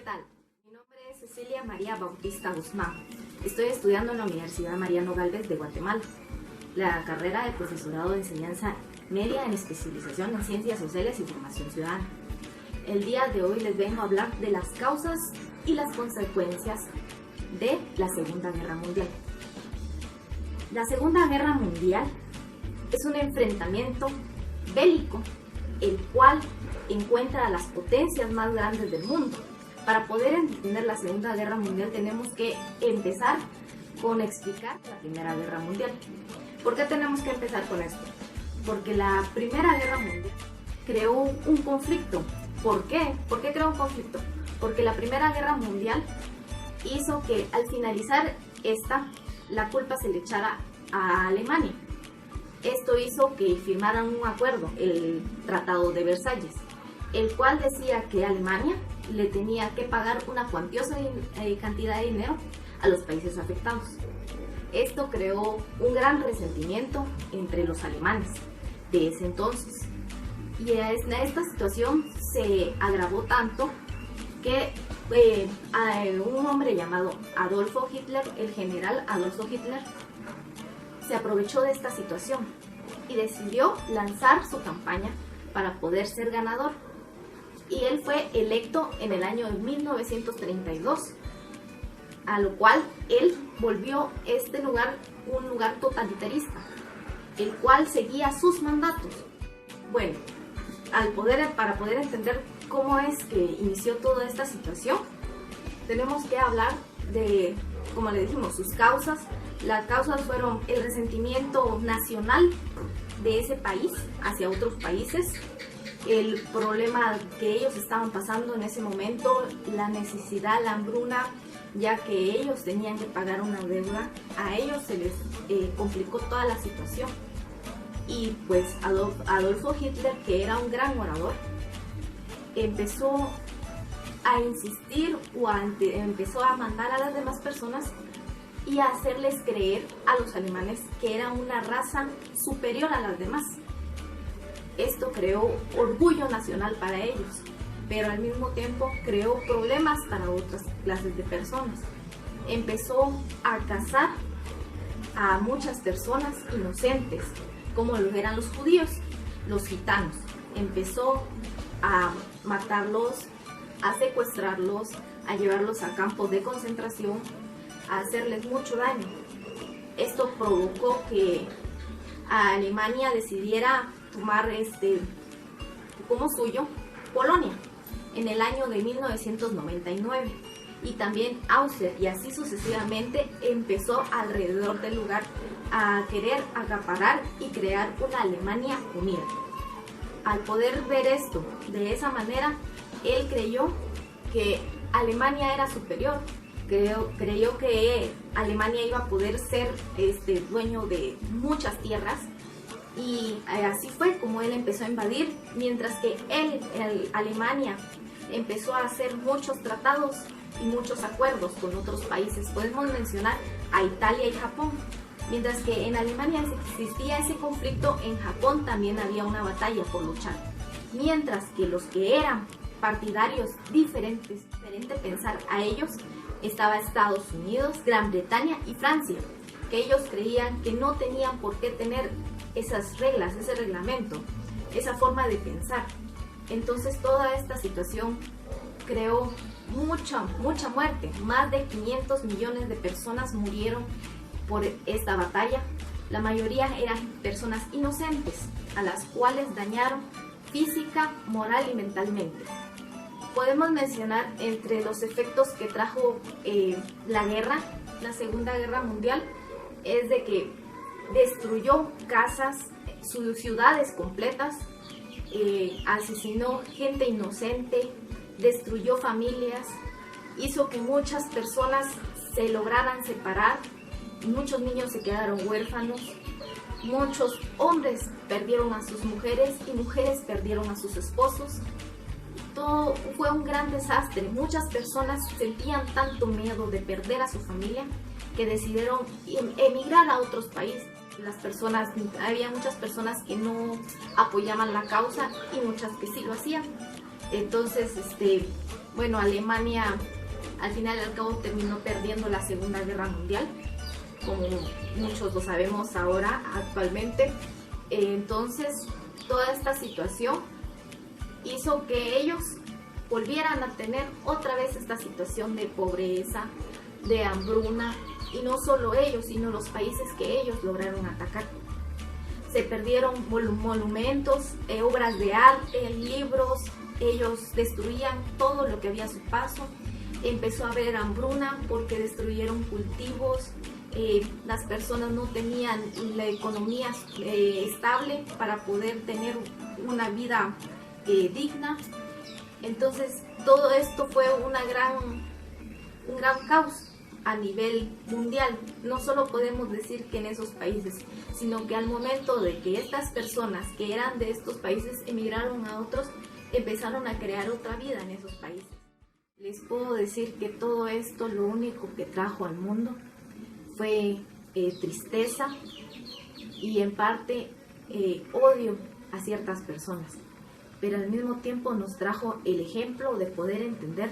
tal? Mi nombre es Cecilia María Bautista Guzmán. Estoy estudiando en la Universidad Mariano Gálvez de Guatemala, la carrera de profesorado de enseñanza media en especialización en ciencias sociales y formación ciudadana. El día de hoy les vengo a hablar de las causas y las consecuencias de la Segunda Guerra Mundial. La Segunda Guerra Mundial es un enfrentamiento bélico, el cual encuentra a las potencias más grandes del mundo. Para poder entender la Segunda Guerra Mundial tenemos que empezar con explicar la Primera Guerra Mundial. ¿Por qué tenemos que empezar con esto? Porque la Primera Guerra Mundial creó un conflicto. ¿Por qué? ¿Por qué creó un conflicto? Porque la Primera Guerra Mundial hizo que al finalizar esta, la culpa se le echara a Alemania. Esto hizo que firmaran un acuerdo, el Tratado de Versalles, el cual decía que Alemania le tenía que pagar una cuantiosa cantidad de dinero a los países afectados. Esto creó un gran resentimiento entre los alemanes de ese entonces. Y esta situación se agravó tanto que un hombre llamado Adolfo Hitler, el general Adolfo Hitler, se aprovechó de esta situación y decidió lanzar su campaña para poder ser ganador. Y él fue electo en el año 1932, a lo cual él volvió este lugar un lugar totalitarista, el cual seguía sus mandatos. Bueno, para poder entender cómo es que inició toda esta situación, tenemos que hablar de, como le dijimos, sus causas. Las causas fueron el resentimiento nacional de ese país hacia otros países, el problema que ellos estaban pasando en ese momento, la necesidad, la hambruna, ya que ellos tenían que pagar una deuda, a ellos se les complicó toda la situación. Y pues Adolfo Hitler, que era un gran orador, empezó a insistir empezó a mandar a las demás personas y a hacerles creer a los alemanes que eran una raza superior a las demás. Esto creó orgullo nacional para ellos, pero al mismo tiempo creó problemas para otras clases de personas. Empezó a cazar a muchas personas inocentes, como lo eran los judíos, los gitanos. Empezó a matarlos, a secuestrarlos, a llevarlos a campos de concentración, a hacerles mucho daño. Esto provocó que Alemania decidiera tomar como suyo Polonia en el año de 1999, y también Austria, y así sucesivamente empezó alrededor del lugar a querer acaparar y crear una Alemania unida. Al poder ver esto de esa manera, él creyó que Alemania era superior, creyó que Alemania iba a poder ser dueño de muchas tierras, y así fue como él empezó a invadir, mientras que Alemania empezó a hacer muchos tratados y muchos acuerdos con otros países. Podemos mencionar a Italia y Japón. Mientras que en Alemania existía ese conflicto, en Japón también había una batalla por luchar. Mientras que los que eran partidarios diferente pensar a ellos, estaba Estados Unidos, Gran Bretaña y Francia, que ellos creían que no tenían por qué tener esas reglas, ese reglamento, esa forma de pensar. Entonces toda esta situación creó mucha muerte. Más de 500 millones de personas murieron por esta batalla. La mayoría eran personas inocentes, a las cuales dañaron física, moral y mentalmente. Podemos mencionar entre los efectos que trajo la Segunda Guerra Mundial, es de que destruyó casas, ciudades completas, asesinó gente inocente, destruyó familias, hizo que muchas personas se lograran separar, muchos niños se quedaron huérfanos, muchos hombres perdieron a sus mujeres y mujeres perdieron a sus esposos. Todo fue un gran desastre. Muchas personas sentían tanto miedo de perder a su familia que decidieron emigrar a otros países. había muchas personas que no apoyaban la causa y muchas que sí lo hacían. Entonces, bueno, Alemania al final y al cabo terminó perdiendo la Segunda Guerra Mundial, como muchos lo sabemos ahora, actualmente. Entonces, toda esta situación hizo que ellos volvieran a tener otra vez esta situación de pobreza, de hambruna, y no solo ellos, sino los países que ellos lograron atacar. Se perdieron monumentos, obras de arte, libros, ellos destruían todo lo que había a su paso. Empezó a haber hambruna porque destruyeron cultivos, las personas no tenían la economía estable para poder tener una vida digna. Entonces todo esto fue un gran caos a nivel mundial. No solo podemos decir que en esos países, sino que al momento de que estas personas que eran de estos países emigraron a otros, empezaron a crear otra vida en esos países. Les puedo decir que todo esto lo único que trajo al mundo fue tristeza y en parte odio a ciertas personas, pero al mismo tiempo nos trajo el ejemplo de poder entender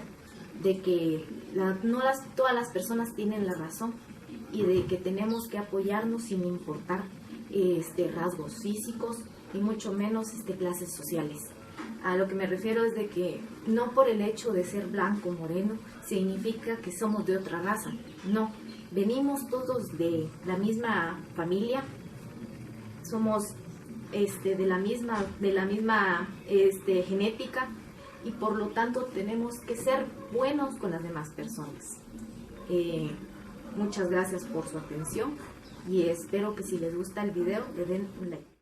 de que todas las personas tienen la razón y de que tenemos que apoyarnos sin importar rasgos físicos y mucho menos clases sociales. A lo que me refiero es de que no por el hecho de ser blanco o moreno significa que somos de otra raza. No, venimos todos de la misma familia, somos de la misma genética, y por lo tanto tenemos que ser buenos con las demás personas. Muchas gracias por su atención y espero que si les gusta el video le den un like.